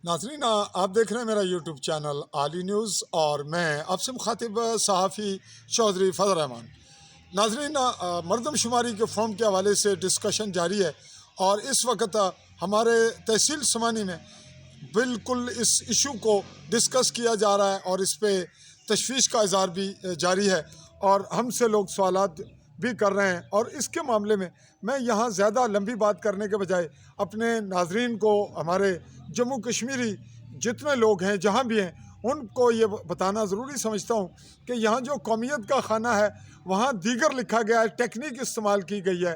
ناظرین، آپ دیکھ رہے ہیں میرا یوٹیوب چینل عالی نیوز اور میں آپ سے مخاطب صحافی چودھری فضل رحمان۔ ناظرین، مردم شماری کے فارم کے حوالے سے ڈسکشن جاری ہے اور اس وقت ہمارے تحصیل سمانی میں بالکل اس ایشو کو ڈسکس کیا جا رہا ہے اور اس پہ تشویش کا اظہار بھی جاری ہے اور ہم سے لوگ سوالات بھی کر رہے ہیں۔ اور اس کے معاملے میں یہاں زیادہ لمبی بات کرنے کے بجائے اپنے ناظرین کو، ہمارے جموں کشمیری جتنے لوگ ہیں جہاں بھی ہیں، ان کو یہ بتانا ضروری سمجھتا ہوں کہ یہاں جو قومیت کا خانہ ہے وہاں دیگر لکھا گیا ہے، ٹیکنیک استعمال کی گئی ہے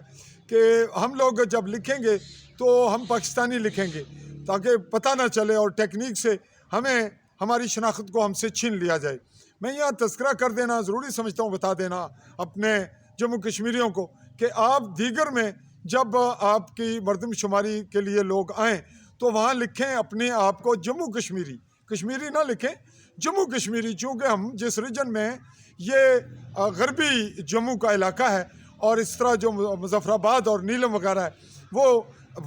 کہ ہم لوگ جب لکھیں گے تو ہم پاکستانی لکھیں گے تاکہ پتہ نہ چلے اور ٹیکنیک سے ہمیں ہماری شناخت کو ہم سے چھین لیا جائے۔ میں یہاں تذکرہ کر دینا ضروری سمجھتا ہوں، بتا دینا اپنے جموں کشمیریوں کو کہ آپ دیگر میں جب آپ کی مردم شماری کے لیے لوگ آئیں تو وہاں لکھیں اپنے آپ کو جموں کشمیری، کشمیری نہ لکھیں جموں کشمیری، چونکہ ہم جس ریجن میں ہیں یہ غربی جموں کا علاقہ ہے اور اس طرح جو مظفر آباد اور نیلم وغیرہ ہے وہ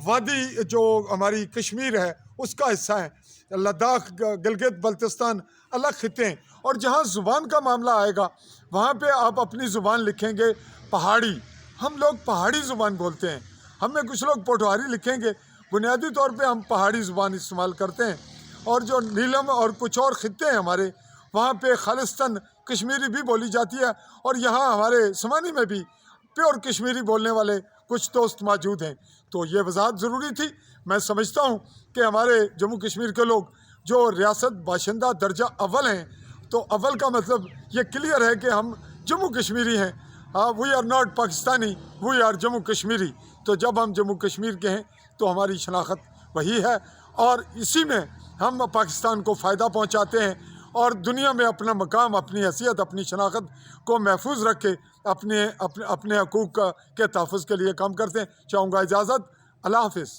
وادی جو ہماری کشمیر ہے اس کا حصہ ہے۔ لداخ، گلگت بلتستان الگ خطے ہیں، اور جہاں زبان کا معاملہ آئے گا وہاں پہ آپ اپنی زبان لکھیں گے پہاڑی، ہم لوگ پہاڑی زبان بولتے ہیں، ہم میں کچھ لوگ پوٹواری لکھیں گے، بنیادی طور پہ ہم پہاڑی زبان استعمال کرتے ہیں۔ اور جو نیلم اور کچھ اور خطے ہیں ہمارے، وہاں پہ خالصتاً کشمیری بھی بولی جاتی ہے، اور یہاں ہمارے سمانی میں بھی پیور کشمیری بولنے والے کچھ دوست موجود ہیں۔ تو یہ وضاحت ضروری تھی۔ میں سمجھتا ہوں کہ ہمارے جموں کشمیر کے لوگ جو ریاست باشندہ درجہ اول ہیں، تو اول کا مطلب یہ کلیئر ہے کہ ہم جموں کشمیری ہیں، we are not Pakistani, we are Jammu Kashmiri. تو جب ہم جموں کشمیر کے ہیں تو ہماری شناخت وہی ہے، اور اسی میں ہم پاکستان کو فائدہ پہنچاتے ہیں اور دنیا میں اپنا مقام، اپنی حیثیت، اپنی شناخت کو محفوظ رکھ کے اپنے حقوق کے تحفظ کے لیے کام کرتے ہیں۔ چاہوں گا اجازت، اللہ حافظ۔